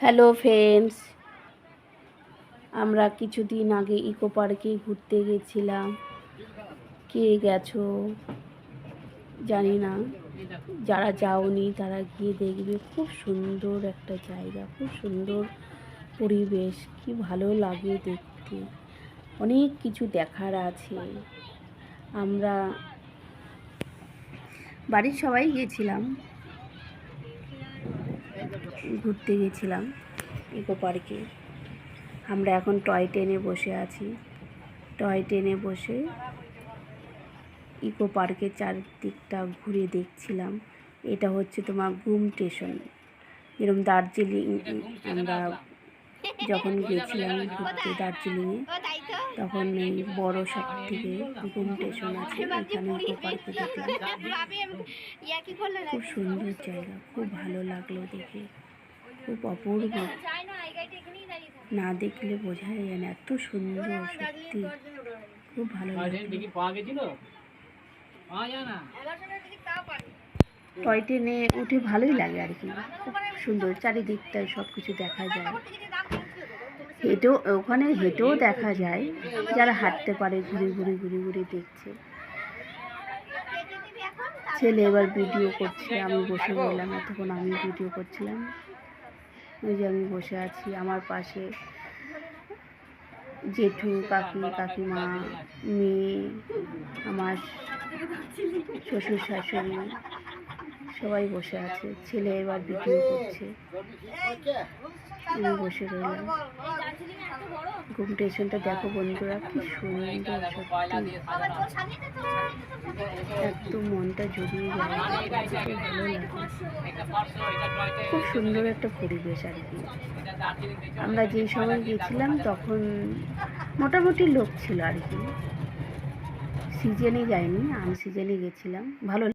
Hello friends, আমরা কিছুদিন আগে ইকো পার্কে ঘুরতে গেছিলাম। কে গেছো জানি না, যারা যাওনি তারা গিয়ে দেখবে। খুব সুন্দর একটা জায়গা, খুব সুন্দর পরিবেশ, কি ভালো লাগে দেখতে। অনেক কিছু দেখার আছে। আমরা বাড়ির সবাই গেছিলাম, ঘুরতে গেছিলাম ইকো পার্কে। আমরা এখন টয় ট্রেনে বসে আছি। টয় ট্রেনে বসে ইকো পার্কের চারদিকটা ঘুরে দেখছিলাম। এটা হচ্ছে তোমার ঘুম স্টেশন। যেরকম দার্জিলিং, আমরা যখন গেছিলাম ঘুরতে দার্জিলিংয়ে, তখন এই বড় সব থেকে ঘুম স্টেশন আছে, এখানে ইকো পার্কে দেখলাম। খুব সুন্দর জায়গা, খুব ভালো লাগলো দেখে, খুব অপূর্ব। না দেখলে বোঝাই যায় না, এত সুন্দর, সত্যি খুব ভালো লাগলো। টয় ট্রেনে উঠে ভালোই লাগে আর কি, খুব সুন্দর চারিদিকটায় সব কিছু দেখা যায়। হেঁটেও ওখানে হেঁটেও দেখা যায়, যারা হাঁটতে পারে ঘুরে ঘুরে ঘুরে ঘুরে দেখছে। ছেলে এবার ভিডিও করছে, আমি বসে রইলাম, এতক্ষণ আমি ভিডিও করছিলাম। ওই যে আমি বসে আছি, আমার পাশে জেঠু, কাকি, কাকিমা, মেয়ে, আমার শ্বশুর শাশুড়ি সবাই বসে আছে। ছেলে এবার ভিডিও করছে, আমি বসে রইলাম। ঘুম স্টেশনটা দেখো বন্ধুরা, কি সুন্দর, সত্যি একদম মনটা জড়িয়ে যায়, ভালো লাগে। খুব সুন্দর একটা পরিবেশ আর কি। আমরা যেই সময় গেছিলাম তখন মোটামুটি লোক ছিল আর কি, সিজনে যাইনি, আনসিজনে গেছিলাম। ভালো